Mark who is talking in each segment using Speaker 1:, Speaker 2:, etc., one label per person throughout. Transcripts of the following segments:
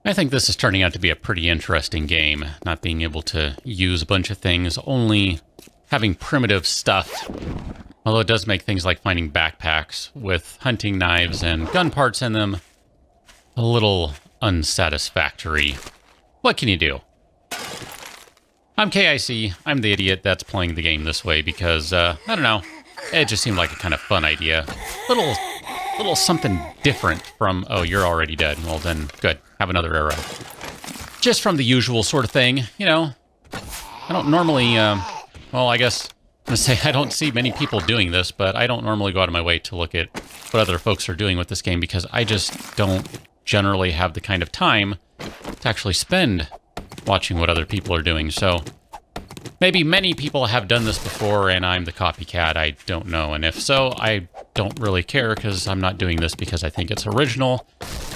Speaker 1: I think this is turning out to be a pretty interesting game, not being able to use a bunch of things, only having primitive stuff. Although it does make things like finding backpacks with hunting knives and gun parts in them a little unsatisfactory. What can you do? I'm KIC. I'm the idiot that's playing the game this way because, I don't know, it just seemed like a kind of fun idea. Little something different from, oh, you're already dead. Well, then, good. Have another arrow. Just from the usual sort of thing, you know. I don't normally, well, I guess I'm going to say I don't see many people doing this, but I don't normally go out of my way to look at what other folks are doing with this game because I just don't generally have the kind of time to actually spend watching what other people are doing. So maybe many people have done this before and I'm the copycat. I don't know. And if so, I don't really care because I'm not doing this because I think it's original.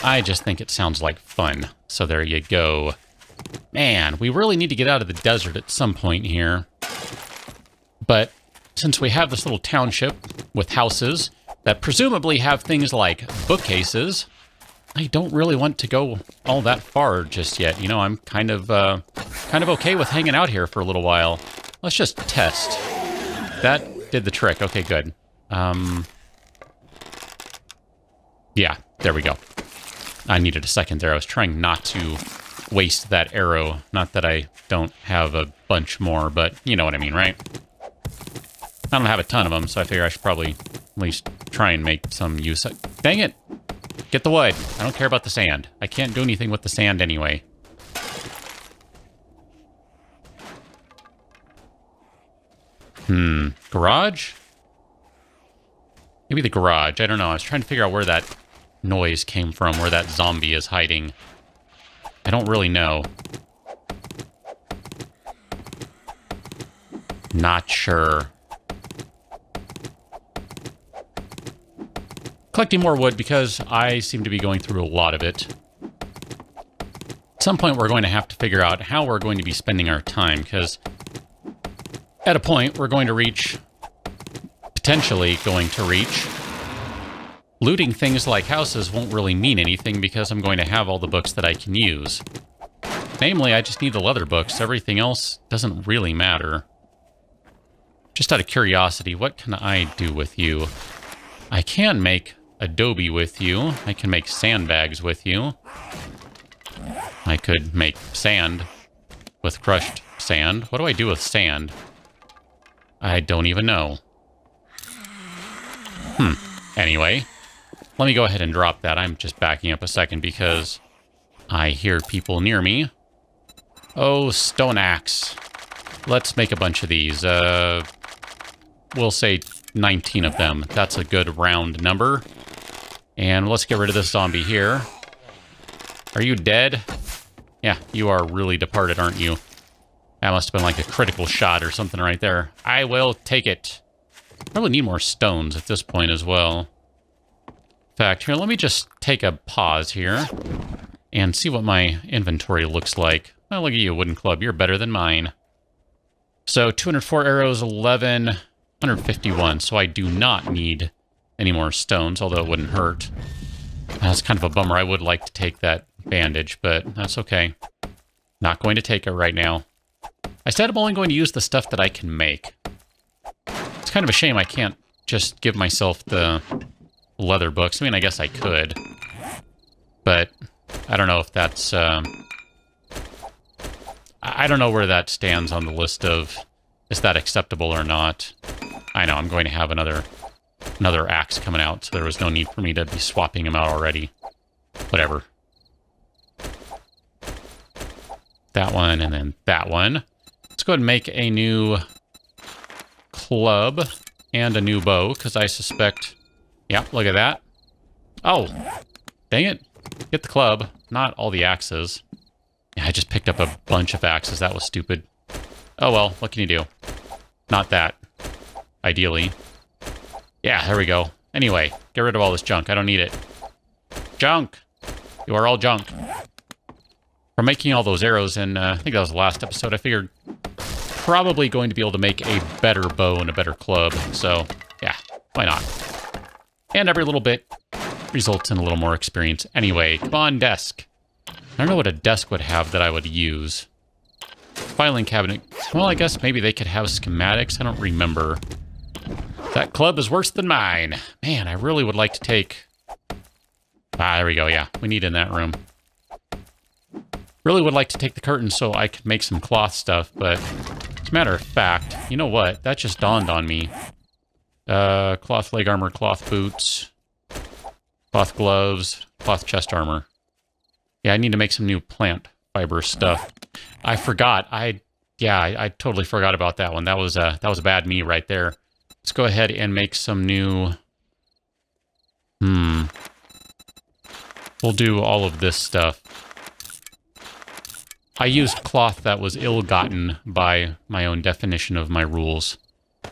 Speaker 1: I just think it sounds like fun. So there you go. Man, we really need to get out of the desert at some point here. But since we have this little township with houses that presumably have things like bookcases, I don't really want to go all that far just yet. You know, I'm kind of okay with hanging out here for a little while. Let's just test. That did the trick. Okay, good. Yeah, there we go. I needed a second there. I was trying not to waste that arrow. Not that I don't have a bunch more, but you know what I mean, right? I don't have a ton of them, so I figure I should probably at least try and make some use of... Dang it! Get the wood. I don't care about the sand. I can't do anything with the sand anyway. Garage? Maybe the garage. I don't know. I was trying to figure out where that noise came from, where that zombie is hiding. I don't really know. Not sure. Collecting more wood because I seem to be going through a lot of it. At some point, we're going to have to figure out how we're going to be spending our time, because at a point, we're going to reach, potentially going to reach, looting things like houses won't really mean anything because I'm going to have all the books that I can use. Namely, I just need the leather books. Everything else doesn't really matter. Just out of curiosity, what can I do with you? I can make adobe with you. I can make sandbags with you. I could make sand with crushed sand. What do I do with sand? I don't even know. Anyway, let me go ahead and drop that. I'm just backing up a second because I hear people near me. Oh, stone axe. Let's make a bunch of these. We'll say 19 of them. That's a good round number. And let's get rid of this zombie here. Are you dead? Yeah, you are really departed, aren't you? That must have been like a critical shot or something right there. I will take it. Probably need more stones at this point as well. In fact, here, let me just take a pause here and see what my inventory looks like. Oh, look at you, wooden club. You're better than mine. So, 204 arrows, 11, 151. So I do not need any more stones, although it wouldn't hurt. That's kind of a bummer. I would like to take that bandage, but that's okay. Not going to take it right now. I said I'm only going to use the stuff that I can make. It's kind of a shame I can't just give myself the leather books. I mean, I guess I could. But I don't know if that's... I don't know where that stands on the list of is that acceptable or not. I know, I'm going to have another axe coming out, so there was no need for me to be swapping them out already. Whatever. That one, and then that one. Let's go ahead and make a new club and a new bow, because I suspect... Yeah, look at that. Oh, dang it. Get the club, not all the axes. Yeah, I just picked up a bunch of axes. That was stupid. Oh well, what can you do? Not that. Ideally. Yeah, there we go. Anyway, get rid of all this junk. I don't need it. Junk! You are all junk. From making all those arrows, and I think that was the last episode, I figured probably going to be able to make a better bow and a better club. So, yeah, why not? And every little bit results in a little more experience. Anyway, come on, desk. I don't know what a desk would have that I would use. Filing cabinet. Well, I guess maybe they could have schematics. I don't remember. That club is worse than mine. Man, I really would like to take... Ah, there we go. Yeah, we need in that room. Really would like to take the curtains so I could make some cloth stuff, but as a matter of fact, you know what? That just dawned on me. Cloth leg armor, cloth boots, cloth gloves, cloth chest armor. Yeah, I need to make some new plant fiber stuff. I forgot. I totally forgot about that one. That was a bad me right there. Let's go ahead and make some new... We'll do all of this stuff. I used cloth that was ill-gotten by my own definition of my rules.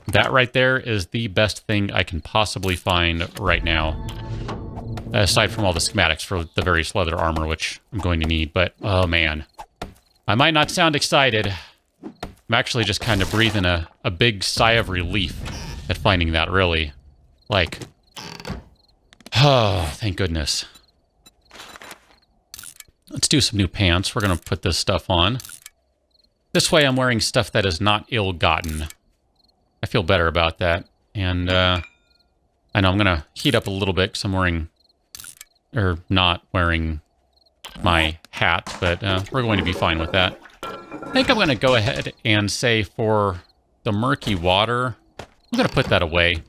Speaker 1: That right there is the best thing I can possibly find right now. Aside from all the schematics for the various leather armor, which I'm going to need. But, oh man. I might not sound excited. I'm actually just kind of breathing a big sigh of relief at finding that, really. Like, oh, thank goodness. Let's do some new pants. We're going to put this stuff on. This way I'm wearing stuff that is not ill-gotten. I feel better about that. And I know I'm going to heat up a little bit because I'm wearing... or not wearing my hat, but we're going to be fine with that. I think I'm going to go ahead and say for the murky water, I'm going to put that away.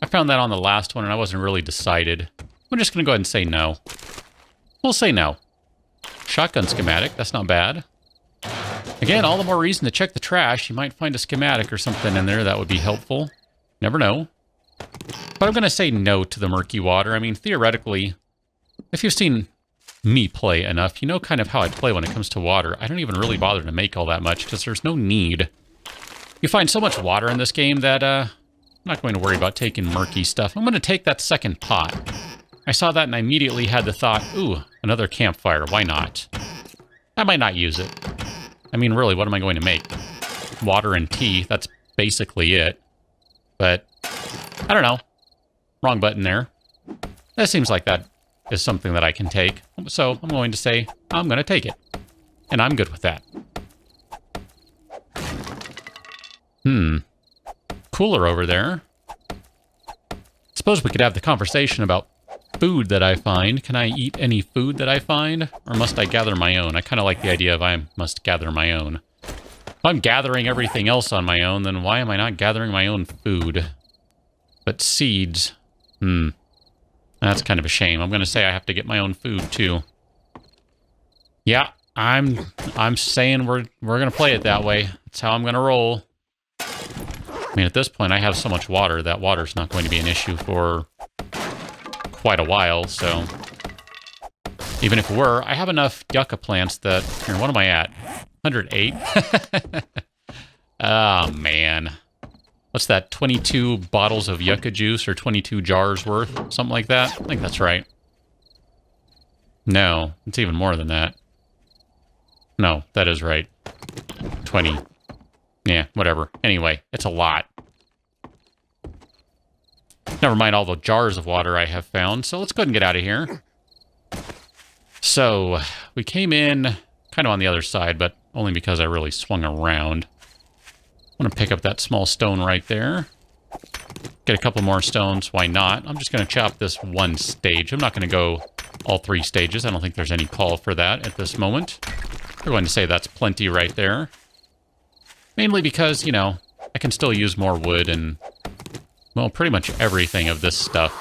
Speaker 1: I found that on the last one and I wasn't really decided. I'm just going to go ahead and say no. We'll say no. Shotgun schematic, that's not bad. Again, all the more reason to check the trash. You might find a schematic or something in there that would be helpful. Never know. But I'm going to say no to the murky water. I mean, theoretically, if you've seen me play enough, you know kind of how I play when it comes to water. I don't even really bother to make all that much because there's no need. You find so much water in this game that I'm not going to worry about taking murky stuff. I'm going to take that second pot. I saw that and I immediately had the thought, ooh, another campfire. Why not? I might not use it. I mean, really, what am I going to make? Water and tea. That's basically it. But, I don't know. Wrong button there. That seems like that is something that I can take. So, I'm going to say, I'm going to take it. And I'm good with that. Cooler over there. Suppose we could have the conversation about food that I find. Can I eat any food that I find? Or must I gather my own? I kind of like the idea of I must gather my own. If I'm gathering everything else on my own, then why am I not gathering my own food? But seeds... That's kind of a shame. I'm going to say I have to get my own food, too. Yeah, I'm saying we're going to play it that way. That's how I'm going to roll. I mean, at this point, I have so much water that water's not going to be an issue for quite a while, so... Even if it were, I have enough yucca plants that... Here, what am I at? 108? Oh, man. What's that, 22 bottles of yucca juice or 22 jars worth? Something like that? I think that's right. No, it's even more than that. No, that is right. 20. Yeah, whatever. Anyway, it's a lot. Never mind all the jars of water I have found, so let's go ahead and get out of here. So, we came in kind of on the other side, but only because I really swung around. I'm going to pick up that small stone right there. Get a couple more stones. Why not? I'm just going to chop this one stage. I'm not going to go all 3 stages. I don't think there's any call for that at this moment. We're going to say that's plenty right there. Mainly because, you know, I can still use more wood and, well, pretty much everything of this stuff.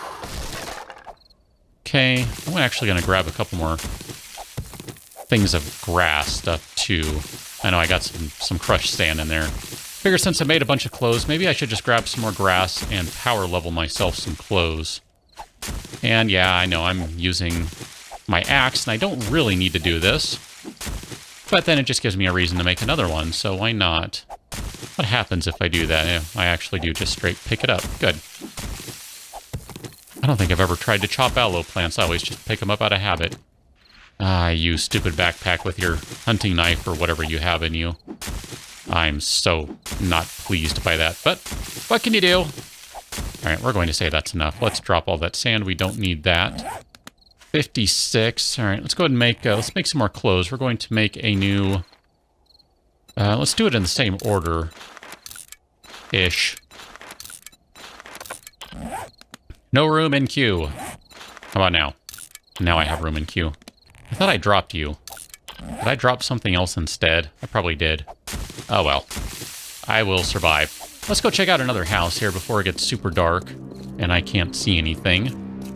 Speaker 1: Okay, I'm actually going to grab a couple more things of grass stuff, too. I know I got some crushed sand in there. Figure since I made a bunch of clothes, maybe I should just grab some more grass and power level myself some clothes. And yeah, I know I'm using my axe, and I don't really need to do this. But then it just gives me a reason to make another one, so why not? What happens if I do that? Yeah, I actually do just straight pick it up. Good. I don't think I've ever tried to chop aloe plants. I always just pick them up out of habit. Ah, you stupid backpack with your hunting knife or whatever you have in you. I'm so not pleased by that, but what can you do? All right, we're going to say that's enough. Let's drop all that sand. We don't need that. 56. All right, let's go ahead and make, let's make some more clothes. We're going to make a new, let's do it in the same order-ish. No room in queue. How about now? Now I have room in queue. I thought I dropped you. Did I drop something else instead? I probably did. Oh well. I will survive. Let's go check out another house here before it gets super dark and I can't see anything.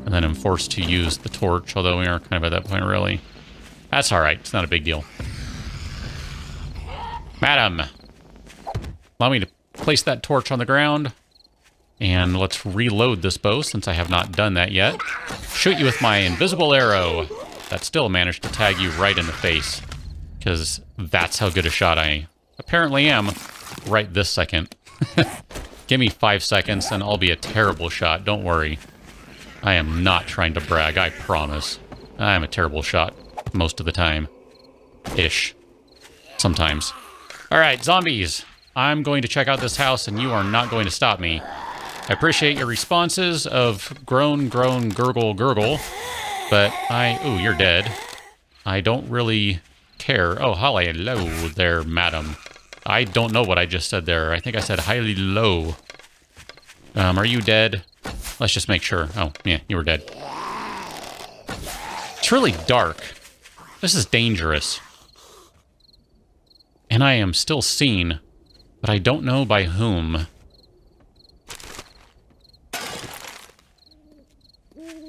Speaker 1: And then I'm forced to use the torch, although we are kind of at that point, really. That's alright. It's not a big deal. Madam! Allow me to place that torch on the ground. And let's reload this bow, since I have not done that yet. Shoot you with my invisible arrow. That still managed to tag you right in the face. Because that's how good a shot I apparently am right this second. Give me 5 seconds and I'll be a terrible shot. Don't worry. I am not trying to brag, I promise. I'm a terrible shot most of the time. Ish. Sometimes. Alright, zombies. I'm going to check out this house and you are not going to stop me. I appreciate your responses of groan, groan, gurgle, gurgle. But ooh, you're dead. I don't really care. Oh, hello there, madam. I don't know what I just said there. I think I said highly low. Are you dead? Let's just make sure. Oh, yeah, you were dead. It's really dark. This is dangerous. And I am still seen, but I don't know by whom.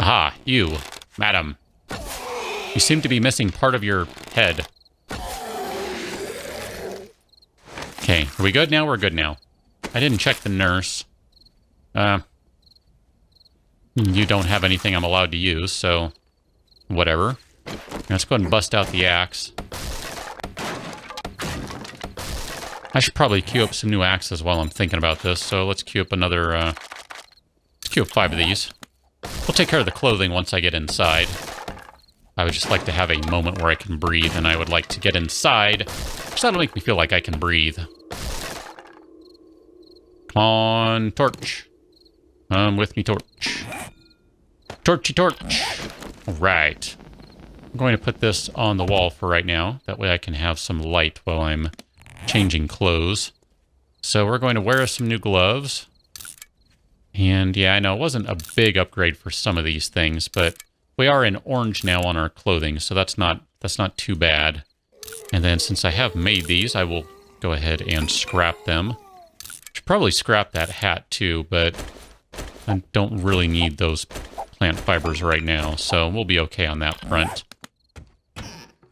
Speaker 1: Aha, you, madam. You seem to be missing part of your head. Okay, are we good now? We're good now. I didn't check the nurse. You don't have anything I'm allowed to use, so whatever. Let's go ahead and bust out the axe. I should probably queue up some new axes while I'm thinking about this, so let's queue up another, let's queue up 5 of these. We'll take care of the clothing once I get inside. I would just like to have a moment where I can breathe, and I would like to get inside, because that'll make me feel like I can breathe. Come on, torch. Come with me, torch. Torchy torch. Right. I'm going to put this on the wall for right now. That way I can have some light while I'm changing clothes. So we're going to wear some new gloves. And yeah, I know it wasn't a big upgrade for some of these things, but we are in orange now on our clothing, so that's not too bad. And then since I have made these, I will go ahead and scrap them. Should probably scrap that hat too, but I don't really need those plant fibers right now, so we'll be okay on that front.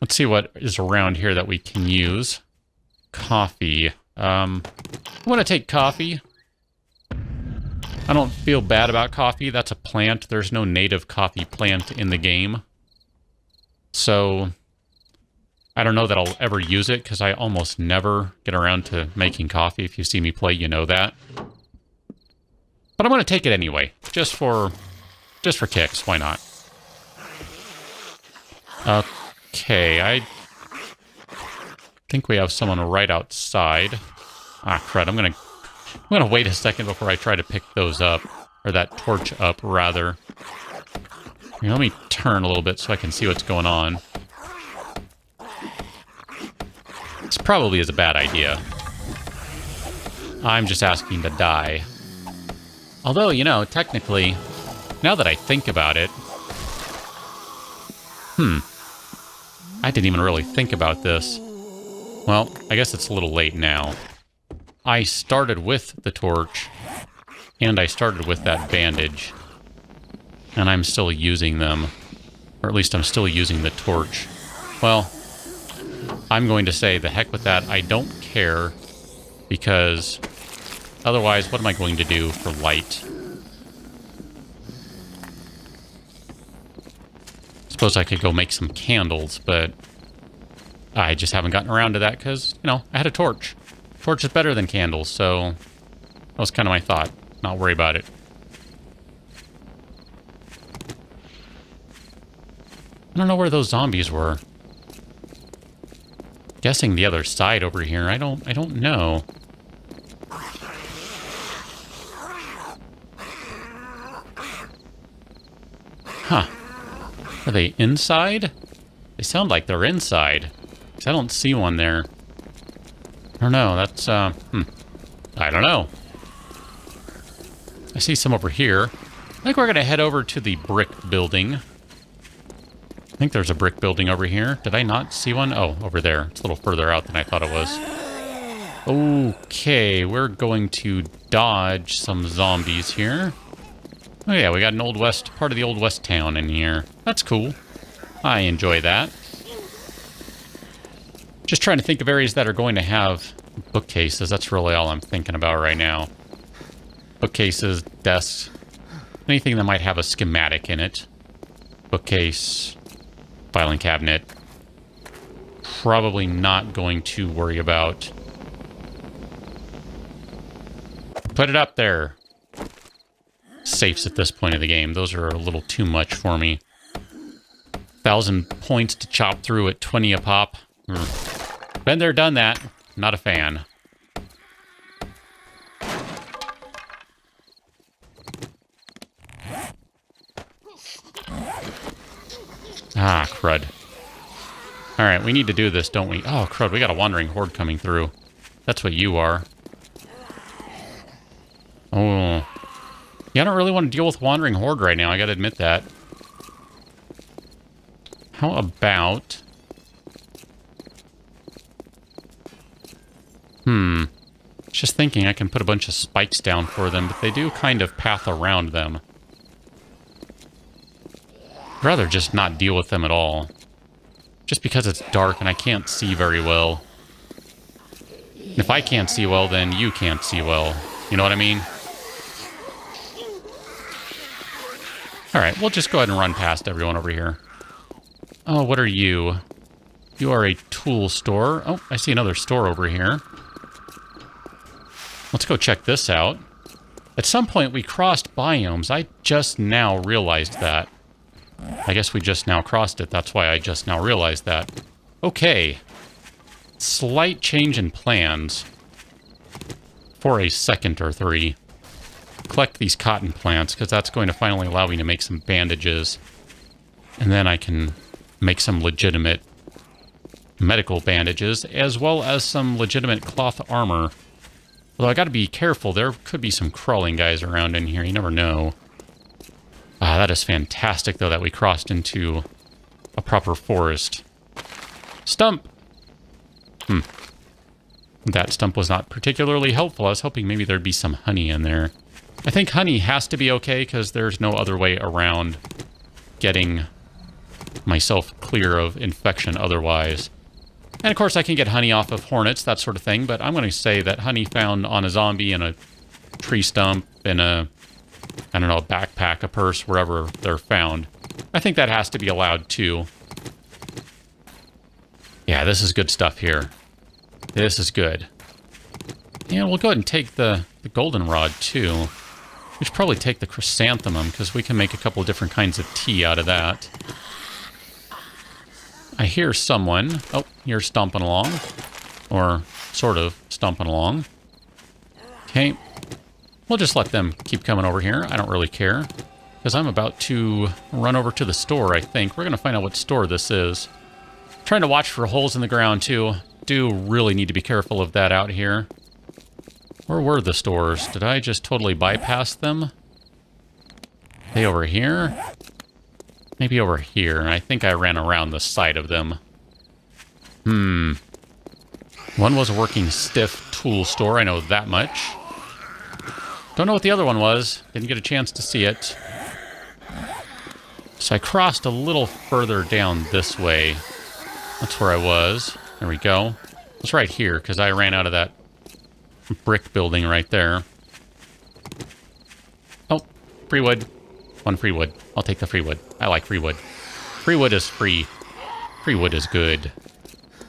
Speaker 1: Let's see what is around here that we can use. Coffee. I want to take coffee. I don't feel bad about coffee. That's a plant. There's no native coffee plant in the game. So I don't know that I'll ever use it because I almost never get around to making coffee. If you see me play, you know that. But I'm going to take it anyway, just for kicks. Why not? Okay, I think we have someone right outside. Ah, crud. I'm gonna wait a second before I try to pick those up, or that torch up, rather. Here, let me turn a little bit so I can see what's going on. This probably is a bad idea. I'm just asking to die. Although, you know, technically, now that I think about it... I didn't even really think about this. Well, I guess it's a little late now. I started with the torch, and I started with that bandage. And I'm still using them. Or at least I'm still using the torch. Well, I'm going to say the heck with that. I don't care, because otherwise, what am I going to do for light? Suppose I could go make some candles, but I just haven't gotten around to that because, you know, I had a torch. Torch is better than candles, so that was kind of my thought. Not worry about it. I don't know where those zombies were. Guessing the other side over here. I don't know. Huh. Where they inside? They sound like they're inside. 'Cause I don't see one there. I don't know. That's, I don't know. I see some over here. I think we're going to head over to the brick building. I think there's a brick building over here. Did I not see one? Oh, over there. It's a little further out than I thought it was. Okay, we're going to dodge some zombies here. Oh yeah, we got an Old West, part of the Old West town in here. That's cool. I enjoy that. Just trying to think of areas that are going to have bookcases. That's really all I'm thinking about right now. Bookcases, desks, anything that might have a schematic in it. Bookcase, filing cabinet. Probably not going to worry about. Put it up there. Safes at this point of the game. Those are a little too much for me. 1,000 points to chop through at 20 a pop. Been there, done that. Not a fan. Ah, crud. Alright, we need to do this, don't we? Oh, crud, we got a wandering horde coming through. That's what you are. Oh. Yeah, I don't really want to deal with wandering horde right now, I gotta admit that. How about... Just thinking I can put a bunch of spikes down for them, but they do kind of path around them. I'd rather just not deal with them at all. Just because it's dark and I can't see very well. And if I can't see well, then you can't see well. You know what I mean? Alright, we'll just go ahead and run past everyone over here. Oh, what are you? You are a tool store. Oh, I see another store over here. Let's go check this out. At some point, we crossed biomes. I just now realized that. I guess we just now crossed it. That's why I just now realized that. Okay. Slight change in plans. For a second or three. Collect these cotton plants, because that's going to finally allow me to make some bandages. And then I can make some legitimate medical bandages, as well as some legitimate cloth armor. Although I gotta be careful, there could be some crawling guys around in here, you never know. Ah, that is fantastic, though, that we crossed into a proper forest. Stump! That stump was not particularly helpful. I was hoping maybe there'd be some honey in there. I think honey has to be okay, because there's no other way around getting myself clear of infection otherwise. And of course I can get honey off of hornets, that sort of thing, but I'm going to say that honey found on a zombie in a tree stump, in a, I don't know, a backpack, a purse, wherever they're found. I think that has to be allowed too. Yeah, this is good stuff here. This is good. And we'll go ahead and take the goldenrod too. We should probably take the chrysanthemum, because we can make a couple of different kinds of tea out of that. I hear someone. Oh, you're stomping along. Or sort of stomping along. Okay. We'll just let them keep coming over here. I don't really care. Because I'm about to run over to the store, I think. We're going to find out what store this is. Trying to watch for holes in the ground, too. Do really need to be careful of that out here. Where were the stores? Did I just totally bypass them? They over here? Maybe over here. I think I ran around the side of them. One was a working stiff tool store. I know that much. Don't know what the other one was. Didn't get a chance to see it. So I crossed a little further down this way. That's where I was. There we go. It's right here, because I ran out of that brick building right there. Oh, free wood. One free wood. I'll take the free wood. I like free wood. Free wood is free. Free wood is good.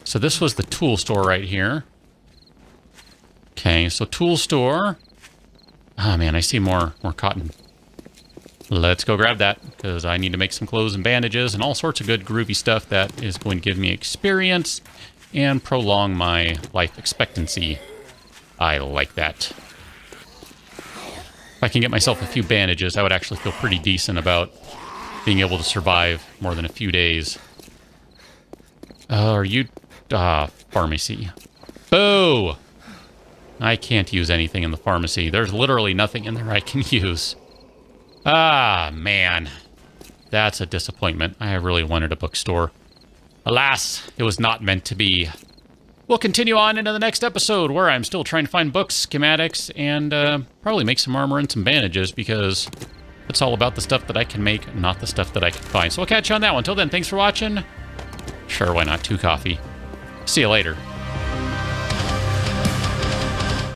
Speaker 1: So this was the tool store right here. Okay, so tool store. Ah, man, I see more cotton. Let's go grab that, because I need to make some clothes and bandages and all sorts of good groovy stuff that is going to give me experience and prolong my life expectancy. I like that. If I can get myself a few bandages, I would actually feel pretty decent about being able to survive more than a few days. Are you... pharmacy. Boo! I can't use anything in the pharmacy. There's literally nothing in there I can use. Ah, man. That's a disappointment. I really wanted a bookstore. Alas, it was not meant to be. We'll continue on into the next episode, where I'm still trying to find books, schematics, and probably make some armor and some bandages, because it's all about the stuff that I can make, not the stuff that I can find. So we'll catch you on that one. Until then, thanks for watching. Sure, why not? 2 coffee. See you later.